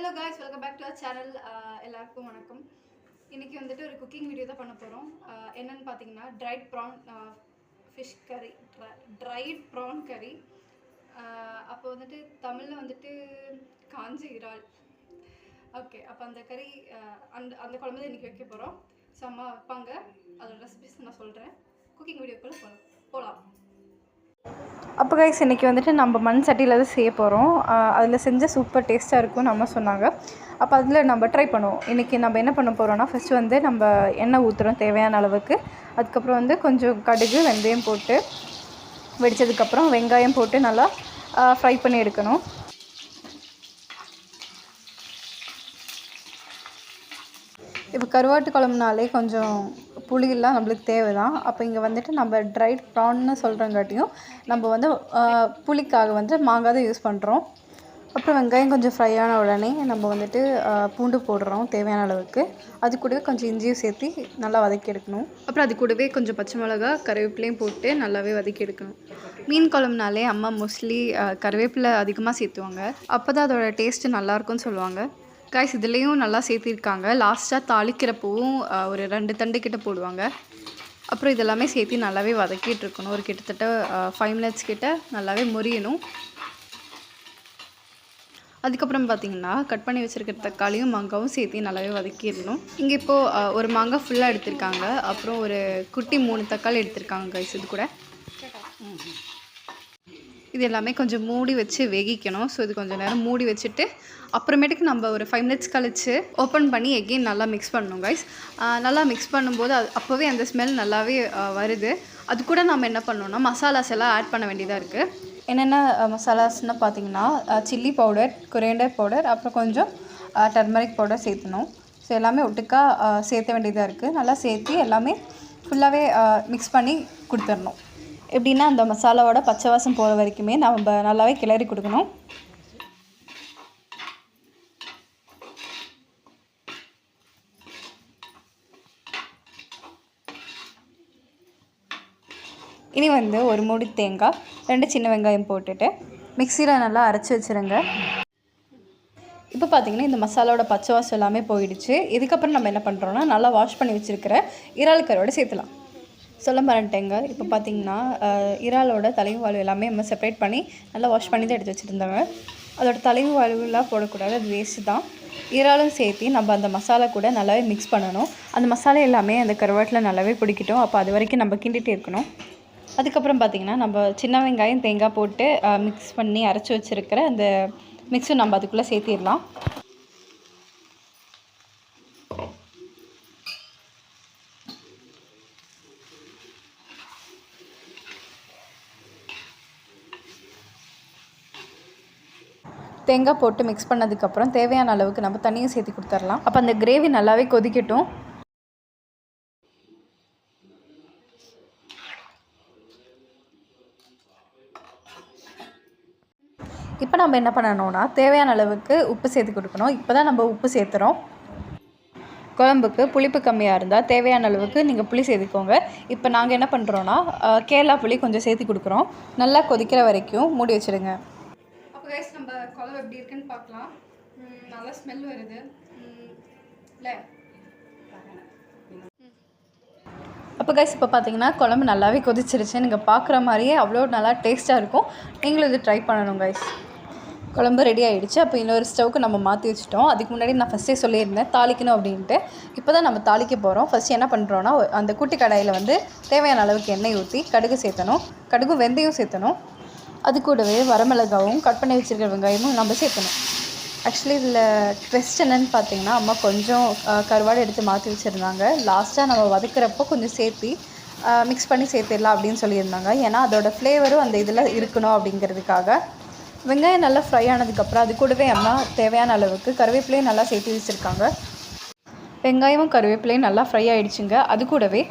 Hello guys, welcome back to our channel. எல்லாருக்கும் வணக்கம். இன்றைக்கி வந்துட்டு ஒரு குக்கிங் வீடியோ தான் பண்ண போகிறோம். என்னென்னு பார்த்தீங்கன்னா ட்ரைட் ப்ரான் ஃபிஷ் கறி, ட்ரைட் ப்ரான் கறி. அப்போ வந்துட்டு தமிழில் வந்துட்டு காஞ்ச இறால். ஓகே, அப்போ அந்த கறி அந்த குழம்பு தான் இன்றைக்கி வைக்க போகிறோம். ஸோ அம்மா வைப்பாங்க, அதோட ரெசிபிஸ் நான் சொல்கிறேன். குக்கிங் வீடியோக்குள்ளே போகலாம். அப்போ கைஸ், இன்றைக்கி வந்துட்டு நம்ம மண் சட்டியில் தான் செய்ய போகிறோம். அதில் செஞ்சால் சூப்பர் டேஸ்ட்டாக இருக்கும்னு நம்ம சொன்னாங்க. அப்போ அதில் நம்ம ட்ரை பண்ணுவோம். இன்றைக்கி நம்ம என்ன பண்ண போகிறோம்னா, ஃபஸ்ட்டு வந்து நம்ம எண்ணெய் ஊற்றுறோம் தேவையான அளவுக்கு. அதுக்கப்புறம் வந்து கொஞ்சம் கடுகு வெந்தயம் போட்டு வெடித்ததுக்கப்புறம் வெங்காயம் போட்டு நல்லா ஃப்ரை பண்ணி எடுக்கணும். இப்போ கருவாட்டு குழம்புனாலே கொஞ்சம் புளியெல்லாம் நம்மளுக்கு தேவை தான். அப்போ இங்கே வந்துட்டு நம்ம ட்ரைட் ப்ரான்னு சொல்கிறங்காட்டியும் நம்ம வந்து புளிக்காக வந்து மாங்காய் தான் யூஸ் பண்ணுறோம். அப்புறம் வெங்காயம் கொஞ்சம் ஃப்ரை ஆன உடனே நம்ம வந்துட்டு பூண்டு போடுறோம் தேவையான அளவுக்கு. அது கூடவே கொஞ்சம் இஞ்சியும் சேர்த்து நல்லா வதக்கி எடுக்கணும். அப்புறம் அது கூடவே கொஞ்சம் பச்சை மிளகா கருவேப்பிலையும் போட்டு நல்லாவே வதக்கி எடுக்கணும். மீன் குழம்புனாலே அம்மா மோஸ்ட்லி கருவேப்பிலை அதிகமாக சேர்த்துவாங்க. அப்போ தான் அதோட டேஸ்ட்டு நல்லாயிருக்கும்னு சொல்லுவாங்க. காய்ஸ், இதுலேயும் நல்லா சேர்த்திருக்காங்க. லாஸ்ட்டாக தாளிக்கிறப்பவும் ஒரு 2 தண்டு கிட்ட போடுவாங்க. அப்புறம் இதெல்லாமே சேர்த்து நல்லாவே வதக்கிட்டு இருக்கணும். ஒரு கிட்டத்தட்ட 5 மினிட்ஸ் கிட்ட நல்லாவே முரியணும். அதுக்கப்புறம் பார்த்திங்கன்னா கட் பண்ணி வச்சுருக்கிற தக்காளியும் மாங்காவும் சேர்த்து நல்லாவே வதக்கிடணும். இங்கே இப்போது ஒரு மாங்காய் ஃபுல்லாக எடுத்திருக்காங்க. அப்புறம் ஒரு குட்டி 3 தக்காளி எடுத்திருக்காங்க கைஸ். இது கூட இது எல்லாமே கொஞ்சம் மூடி வச்சு வேகிக்கணும். ஸோ இது கொஞ்சம் நேரம் மூடி வச்சுட்டு அப்புறமேட்டுக்கு நம்ம ஒரு 5 மினிட்ஸ் கழித்து ஓப்பன் பண்ணி எகெயின் நல்லா மிக்ஸ் பண்ணணும் கைஸ். நல்லா மிக்ஸ் பண்ணும்போது அப்போவே அந்த ஸ்மெல் நல்லாவே வருது. அது கூட நம்ம என்ன பண்ணோன்னா மசாலாஸ் எல்லாம் ஆட் பண்ண வேண்டியதாக இருக்குது. என்னென்ன மசாலாஸ்ன்னு பார்த்திங்கன்னா சில்லி பவுடர், கொரியாண்டர் பவுடர், அப்புறம் கொஞ்சம் டர்மரிக் பவுடர் சேர்த்தணும். ஸோ எல்லாமே ஒட்டுக்கா சேர்த்த வேண்டியதாக இருக்குது. நல்லா சேர்த்து எல்லாமே ஃபுல்லாகவே மிக்ஸ் பண்ணி கொடுத்துடணும். எப்படின்னா அந்த மசாலாவோட பச்சை வாசம் போகிற வரைக்குமே நம்ம நல்லாவே கிளறி கொடுக்கணும். இனி வந்து ஒரு மூடி தேங்காய், 2 சின்ன வெங்காயம் போட்டுட்டு மிக்சியில் நல்லா அரைச்சி வச்சுருங்க. இப்போ பார்த்திங்கன்னா இந்த மசாலாவோட பச்சை வாசம் எல்லாமே போயிடுச்சு. இதுக்கப்புறம் நம்ம என்ன பண்ணுறோன்னா நல்லா வாஷ் பண்ணி வச்சுருக்கிற இறால் கறியோடு சேர்த்துலாம். சொல்ல மறந்துட்டேங்க. இப்போ பார்த்திங்கன்னா இறாலோட தலையும் வால்வு எல்லாமே நம்ம செப்பரேட் பண்ணி நல்லா வாஷ் பண்ணி தான் எடுத்து வச்சுருந்தாங்க. அதோட தலையும் வால்வுலாம் போடக்கூடாது, அது வேஸ்ட்டு தான். இறாலும் சேர்த்து நம்ம அந்த மசாலா கூட நல்லாவே மிக்ஸ் பண்ணணும். அந்த மசாலா எல்லாமே அந்த கருவாட்டில் நல்லாவே பிடிக்கட்டும். அப்போ அது வரைக்கும் நம்ம கிண்டிகிட்டே இருக்கணும். அதுக்கப்புறம் பார்த்திங்கன்னா நம்ம சின்ன வெங்காயம் தேங்காய் போட்டு மிக்ஸ் பண்ணி அரைச்சி வச்சுருக்கிற அந்த மிக்ஸும் நம்ம அதுக்குள்ளே சேர்த்திடலாம். தேங்காய் போட்டு மிக்ஸ் பண்ணதுக்கப்புறம் தேவையான அளவுக்கு நம்ம தண்ணியும் சேர்த்து கொடுத்துடலாம். அப்போ அந்த கிரேவி நல்லாவே கொதிக்கட்டும். இப்போ நம்ம என்ன பண்ணணும்னா தேவையான அளவுக்கு உப்பு சேர்த்து கொடுக்கணும். இப்போ தான் நம்ம உப்பு சேர்த்துறோம். குழம்புக்கு புளிப்பு கம்மியாக இருந்தால் தேவையான அளவுக்கு நீங்கள் புளி சேர்த்துக்கோங்க. இப்போ நாங்கள் என்ன பண்ணுறோன்னா கேரளா புளி கொஞ்சம் சேர்த்து கொடுக்குறோம். நல்லா கொதிக்கிற வரைக்கும் மூடி வச்சுடுங்க. அப்போ கைஸ், நம்ம குழம்பு எப்படி இருக்குன்னு பார்க்கலாம். நல்லா ஸ்மெல் வருது இல்லை? அப்போ கைஸ், இப்போ பார்த்தீங்கன்னா குழம்பு நல்லாவே கொதிச்சிருச்சு. நீங்கள் பார்க்குற மாதிரியே அவ்வளோ நல்லா டேஸ்ட்டாக இருக்கும். நீங்களும் இது ட்ரை பண்ணணும் கைஸ். குழம்பு ரெடி ஆகிடுச்சு. அப்போ இன்னொரு ஸ்டவ்வுக்கு நம்ம மாற்றி வச்சுட்டோம். அதுக்கு முன்னாடி நான் ஃபஸ்ட்டே சொல்லியிருந்தேன் தாளிக்கணும் அப்படின்ட்டு. இப்போ தான் நம்ம தாளிக்க போகிறோம். ஃபஸ்ட்டு என்ன பண்ணுறோன்னா அந்த குட்டி கடாயில் வந்து தேவையான அளவுக்கு எண்ணெய் ஊற்றி கடுகு சேர்த்தணும். கடுகும் வெந்தயம் சேர்த்தணும். அது கூடவே வரமிளகாவும் கட் பண்ணி வச்சுருக்கிற வெங்காயமும் நம்ம சேர்த்தணும். ஆக்சுவலி இதில் ட்விஸ்ட் என்னென்னு பார்த்தீங்கன்னா அம்மா கொஞ்சம் கருவாடு எடுத்து மாற்றி வச்சுருந்தாங்க. லாஸ்ட்டாக நம்ம வதக்கிறப்போ கொஞ்சம் சேர்த்து மிக்ஸ் பண்ணி சேர்த்துடலாம் அப்படின்னு சொல்லியிருந்தாங்க. ஏன்னா அதோடய ஃப்ளேவரும் அந்த இதில் இருக்கணும் அப்படிங்கிறதுக்காக. வெங்காயம் நல்லா ஃப்ரை ஆனதுக்கப்புறம் அது கூடவே அம்மா தேவையான அளவுக்கு கருவேப்பிலையும் நல்லா சேர்த்து வச்சுருக்காங்க. வெங்காயமும் கருவேப்பிலையும் நல்லா ஃப்ரை ஆகிடுச்சுங்க. அது கூடவே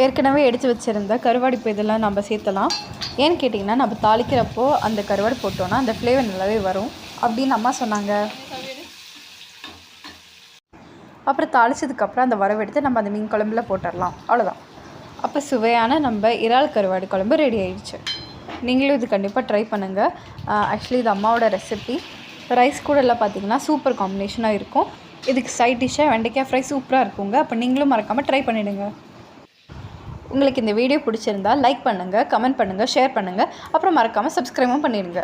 ஏற்கனவே எடுத்து வச்சுருந்த கருவாடு இப்போ இதெல்லாம் நம்ம சேர்த்தலாம். ஏன்னு கேட்டிங்கன்னா நம்ம தாளிக்கிறப்போ அந்த கருவாடு போட்டோன்னா அந்த ஃப்ளேவர் நல்லாவே வரும் அப்படின்னு அம்மா சொன்னாங்க. அப்புறம் தாளித்ததுக்கப்புறம் அந்த வரவெடுத்து நம்ம அந்த மீன் குழம்புல போட்டுடலாம். அவ்வளோதான். அப்போ சுவையான நம்ம இறால் கருவாடு குழம்பு ரெடி ஆகிடுச்சு. நீங்களும் இது கண்டிப்பாக ட்ரை பண்ணுங்கள். ஆக்சுவலி இது அம்மாவோட ரெசிபி. ரைஸ் கூட எல்லாம் பார்த்திங்கன்னா சூப்பர் காம்பினேஷனாக இருக்கும். இதுக்கு சைட் டிஷ்ஷாக வெண்டைக்காய் ஃப்ரை சூப்பராக இருக்குங்க. அப்போ நீங்களும் மறக்காமல் ட்ரை பண்ணிவிடுங்க. உங்களுக்கு இந்த வீடியோ பிடிச்சிருந்தா லைக் பண்ணுங்கள், கமெண்ட் பண்ணுங்கள், ஷேர் பண்ணுங்கள். அப்புறம் மறக்காமல் சப்ஸ்கிரைபும் பண்ணிடுங்க.